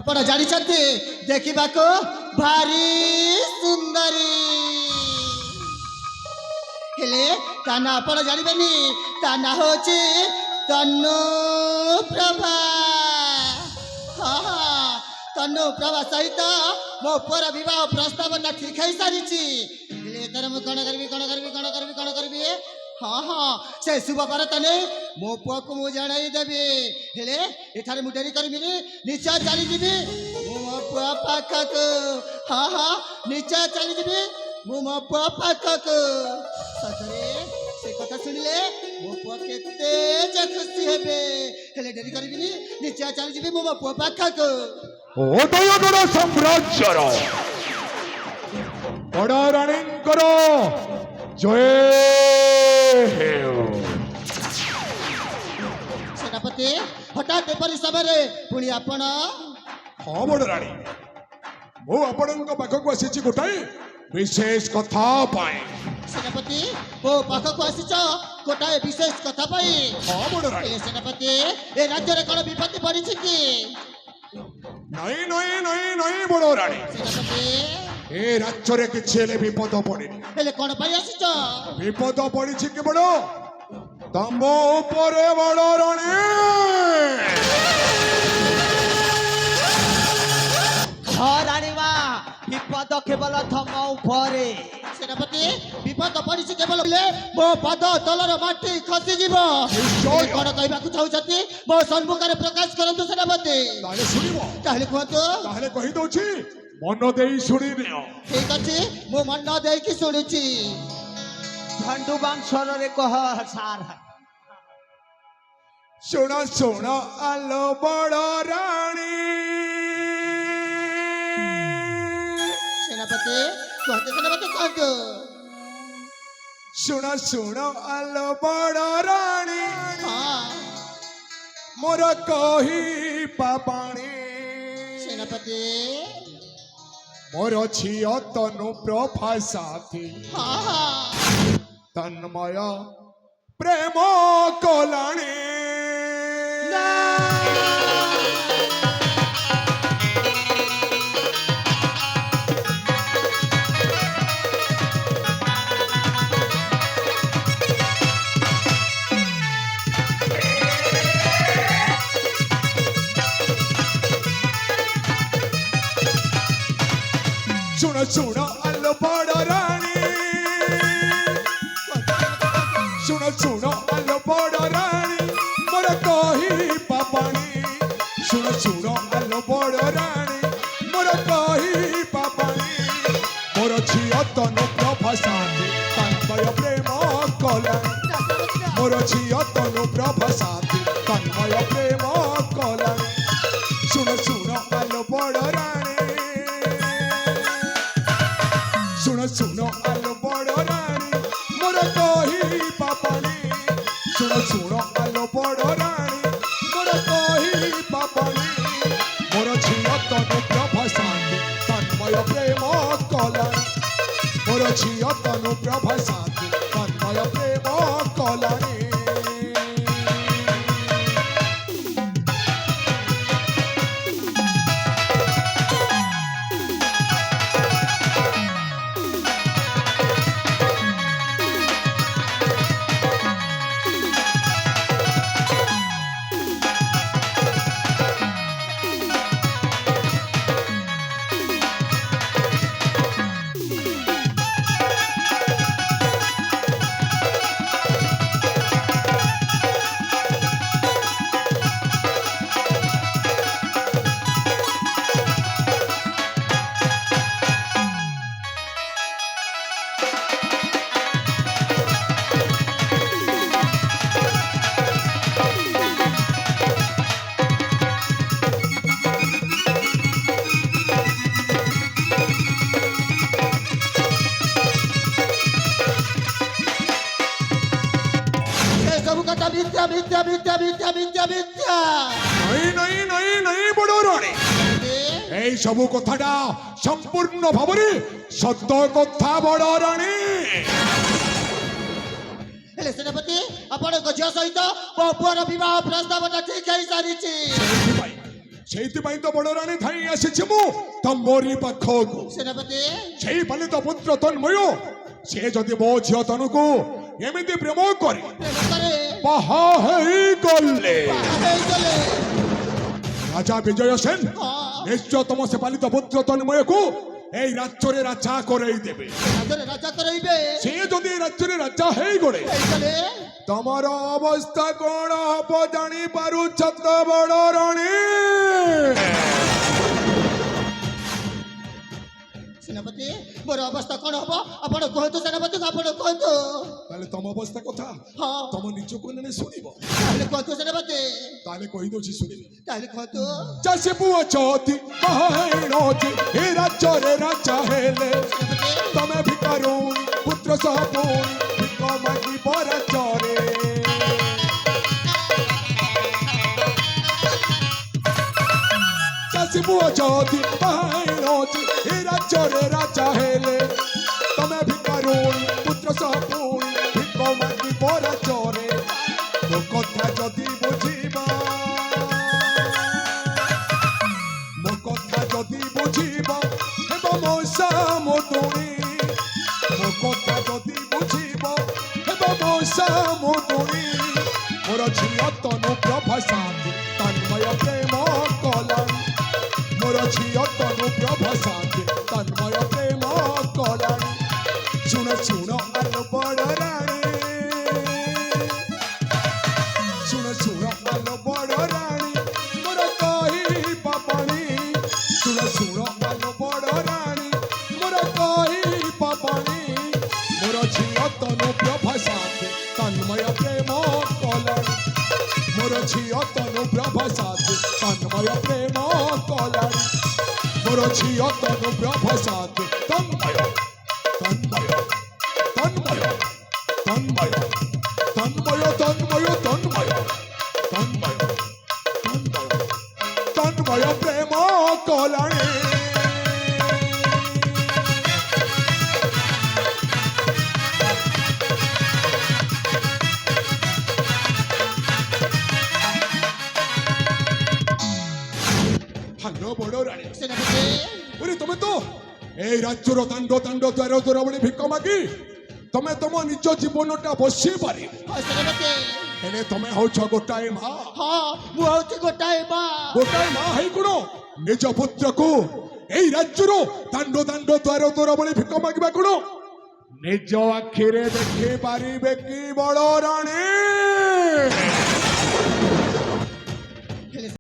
ଆପଣ ଜାଣିଛନ୍ତି ଦେଖିବାକୁ ଭାରି ସୁନ୍ଦରୀ ହେଲେ ତା ନା ଆପଣ ଜାଣିବେନି ତା ନା ହେଉଛି ତନୁପ୍ରଭା। ତନୁପ୍ରଭା ସହିତ ମୋ ପୁଅର ବିବାହ ପ୍ରସ୍ତାବଟା ଠିକ ହେଇସାରିଛି। ହେଲେ ଏଥର ମୁଁ କଣ କରିବି ସେ ଶୁଭ ବାର୍ତ୍ତା ନେଇ ମୋ ପୁଅକୁ ମୁଁ ଜଣାଇ ଦେବି। ହେଲେ ଏଠାରେ ମୁଁ ଡେରି କରିବିନି, ନିଶ୍ଚୟ ଚାଲିଯିବି ମୁଁ ମୋ ପୁଅ ପାଖକୁ। ନିଶ୍ଚୟ ଚାଲିଯିବି ମୁଁ ମୋ ପୁଅ ପାଖକୁ। ସତରେ ସେ କଥା ଶୁଣିଲେ ମୋ ପୁଅ କେତେ ଯେ ଖୁସି ହେବେ। ହେଲେ ଡେରି କରିବିନି, ନିଶ୍ଚୟ ଚାଲିଯିବି ମୁଁ ମୋ ପୁଅ ପାଖକୁ। ଉଦୟଗଡ଼ ସାମ୍ରାଜ୍ୟର ବଡ଼ ରାଣୀଙ୍କର ଜୟ ହେଉ। ସେନାପତି ହଠାତ୍ ଏପରି ସମୟରେ ପୁଣି ଆପଣ? ହଁ ବଡ଼ ରାଣୀ, ମୁଁ ଆପଣଙ୍କ ପାଖକୁ ଆସିଛି ଗୋଟାଏ ବିଶେଷ କଥା ପାଇଁ। ସେନାପତି ମୋ ପାଖକୁ ଆସିଛ ଗୋଟାଏ ବିଶେଷ କଥା ପାଇଁ? ହଁ ବଡ଼ ରାଣୀ। ସେନାପତି ଏ ରାଜ୍ୟରେ କଣ ବିପତ୍ତି ପଡିଛି କି? ନାଇଁ ବଡ଼ ରାଣୀ, ସେନାପତି ଏ ରାଜ୍ୟରେ କିଛି ହେଲେ ବିପଦ ପଡ଼ିନି। ହେଲେ କଣ ପାଇଁ ଆସିଛ? ବିପଦ ପଡ଼ିଛି କେବଳ ତମ ଉପରେ ବଡ଼ ରାଣୀ। ହଁ ରାଣୀମା, ବିପଦ କେବଳ ତମ ଉପରେ। ସେନାପତି ବିପଦ ପଡିଛି କେବଳ ହେଲେ ମୋ ପାଦ ତଳର ମାଟି ଖସିଯିବ। ନିଶ୍ଚୟ। କଣ କହିବାକୁ ଚାହୁଁଛନ୍ତି ମୋ ସମ୍ମୁଖରେ ପ୍ରକାଶ କରନ୍ତୁ ସେନାପତି। ତାହେଲେ ଶୁଣିବ? ତାହେଲେ କୁହନ୍ତୁ। ତାହେଲେ କହିଦଉଛି, ମନ ଦେଇ ଶୁଣିନିଅ। ଠିକ ଅଛି, ମୁଁ ମନ ଦେଇକି ଶୁଣୁଛି। ଝଣ୍ଡୁବାମ ସ୍ୱରରେ କହ ସାର୍। ଶୁଣ ଆଲୋ ବଡ଼ ରାଣୀ। ସେନାପତି କୁହନ୍ତୁ, ସେନାପତି କୁହନ୍ତୁ। ଶୁଣ ଆଲୋ ବଡ଼ ରାଣୀ, ହଁ ମୋର କହିବା ବାଣୀ। ସେନାପତି ମୋର ଝିଅ ତନୁପ୍ରଭା ସାଥୀ ହଁ ତନ୍ମୟ ପ୍ରେମ କଲାଣି। ଶୁଣ ଆଲୋ ବଡ଼ ରାଣୀ, ଶୁଣ ଆଲୋ ବଡ଼ ରାଣୀ, ମୋର କହିବା ବାଣୀ। ଶୁଣ ଆଲୋ ବଡ଼ ରାଣୀ, ମୋର କହିବା ବାଣୀ। ମୋର ଝିଅ ତନୁପ୍ରଭା ସାଥୀ ତନ୍ମୟ ପ୍ରେମ କଲାଣି। ମୋର ଝିଅ ତନୁପ୍ରଭା ସାଥୀ ତନ୍ମୟ ପ୍ରେମ କଲାଣି। ଶୁଣ ଆଲୋ ବଡ଼ ରାଣୀ, ଶୁଣ ଆଲୋ ବଡ଼ ରାଣୀ, ମୋର କହିବା ବାଣୀ। ଶୁଣ ଆଲୋ ବଡ଼ ରାଣୀ, ମୋର କହିବା ବାଣୀ। ମୋର ଝିଅ ତନୁପ୍ରଭା ସାଥୀ ତନ୍ମୟ ପ୍ରେମ କଲାଣି। ମୋର ଝିଅ ତନୁପ୍ରଭା ସାଥୀ ତନ୍ମୟ ପ୍ରେମ କଲାଣି। ସବୁ କଥା ମିଥ୍ୟା ମିଥ୍ୟା ମିଥ୍ୟା ମିଥ୍ୟା ମିଥ୍ୟା ମିଥ୍ୟା। ନାଇଁ ବଡ଼ ରାଣୀ, এই ସବୁ କଥାଟା ସମ୍ପୂର୍ଣ୍ଣ ଭାବରେ ସତ କଥା ବଡ଼ ରାଣୀ। ହେଲେ ସେନାପତି ଆପଣଙ୍କ ଝିଅ ସହିତ ମୋ ପୁଅର ବିବାହ ପ୍ରସ୍ତାବଟା ଠିକ ହେଇସାରିଛି। ସେଇଥିପାଇଁ ତ ବଡ଼ ରାଣୀ ଧାଇଁ ଆସିଛି ମୁଁ ତମରି ପାଖକୁ। ସେନାପତି ସେଇ ପାଳିତ ପୁତ୍ର ତନ୍ମୟ ସେ ଯଦି ମୋ ଝିଅ ତନୁକୁ ଏମିତି ପ୍ରେମ କରି ପ୍ରେମ କରେ ବାହା ହେଇଗଲେ ହେଇଗଲେ ରାଜା ବିଜୟ ସେନ ହଁ ନିଶ୍ଚୟ ତମ ସେ ପାଳିତ ପୁତ୍ର ତନ୍ମୟକୁ এই রাজ্যরে রাজা করাই দেবে। ରାଜରେ ରାଜା କରାଇବେ সে যদি এই রাজ্যরে রাজা ହେଇଗଲେ ହେଇଗଲେ তোমার অবস্থা কোন হব জানি পারুছ তো বড় রানী। ସେନାପତି ମୋର ଅବସ୍ଥା କ'ଣ ହବ ଆପଣ କୁହନ୍ତୁ ସେନାପତି ଆପଣ କୁହନ୍ତୁ তাহলে ତମ অবস্থা কথা ହଁ ତମ ନିଜକୁ ନେଲେ ଶୁଣିବ। ତାହେଲେ କୁହନ୍ତୁ ସେନାପତି তাহলে କହିଦଉଛି ଶୁଣିବ। ତାହେଲେ କୁହନ୍ତୁ ଚାଷୀ ପୁଅ ଚତି ବାହାଇଣତି ଏ ରାଜ୍ୟରେ ରାଜା ହେଲେ ସେନାପତି ତମେ ଭିକାରୁଣୀ ପୁତ୍ର ସହ ପୁଣି ଭିକ ମାଗିବ ରାଜ୍ୟରେ। ଚାଷୀ ପୁଅ ଚତି ବାହାଇଣତି ଏ ରାଜ୍ୟରେ ରାଜା ହେଲେ ତମେ ଭିକାରୁଣୀ ପୁତ୍ର ସହ ପୁଣି ଭିକ ମାଗିବ ରାଜ୍ୟରେ। ମୋ କଥା ଯଦି ବୁଝିବ ମୋ କଥା ଯଦି ବୁଝିବ ହେବ ମୋ ସାମୁଦୁଣୀ। ମୋ କଥା ଯଦି ବୁଝିବ ହେବ ମୋ ସାମୁଦୁଣୀ। ମୋର ଝିଅ ତନୁ ପ୍ରଭା ଶାନ୍ତି ତନ୍ମୟ ପ୍ରେମ କଲାଣି। ମୋର ଝିଅ ତନୁ ପ୍ରଭା ଶାନ୍ତି ତନ୍ମୟ ପ୍ରେମ କଲାଣି। ଶୁଣ ଶୁଣ ଆଲୋ ବଡ଼ ରାଣୀ ଶୁଣ ଶୁଣ ଆଲୋ ବଡ଼ ରାଣୀ ମୋର କହିବା ପାଣି। ଶୁଣ ଶୁଣ ଆଲୋ ବଡ଼ ରାଣୀ ମୋର କହିବା ପାଣି। ମୋର ଝିଅ ତନୁ ପ୍ରଭା ଶାନ୍ତି ତନ୍ମୟ ପ୍ରେମ କଲାଣି। ମୋର ଝିଅ ତନୁ ପ୍ରଭା ଶାନ୍ତି ତନ୍ମୟ ପ୍ରେମ କଲାଣି। ମୋର ଝିଅ ତନୁ ପ୍ରଭା ଶାନ୍ତି ତନ୍ମୟ ତନ୍ମୟ ତନ୍ମୟ ତନ୍ମୟ ତନ୍ମୟ ତନ୍ମୟ ତନ୍ମୟ ତନ୍ମୟ ତନ୍ମୟ ତନ୍ମୟ ପ୍ରେମ କଲାଣି। ହ୍ୟାଲୋ ବଡ଼ ରାଣୀ ସେନାପତି ওরে তুমি তো এই রাজ্যর দাণ্ড দাণ্ড দ্বার দ্বার বলে ভিক্ষ মাগি তুমি তম নিজ জীবনটা বসি পারিব। ହଁ ସେନାପତି ହେଲେ ତମେ ହଉଛ ଗୋଟାଏ ମା। ହଁ ମୁଁ ହଉଛି ଗୋଟାଏ ମା ଗୋଟାଏ ମା ହେଇ ଗୁଣ ନିଜ ପୁତ୍ରକୁ এই ରାଜ୍ୟର ଦାଣ୍ଡ ଦାଣ୍ଡ ଦ୍ବାର ଦ୍ବାର ବଳି ଭିକ ମାଗିବା ଗୁଣ ନିଜ ଆଖିରେ ଦେଖି ପାରିବେ କି ବଡ଼ ରାଣୀ?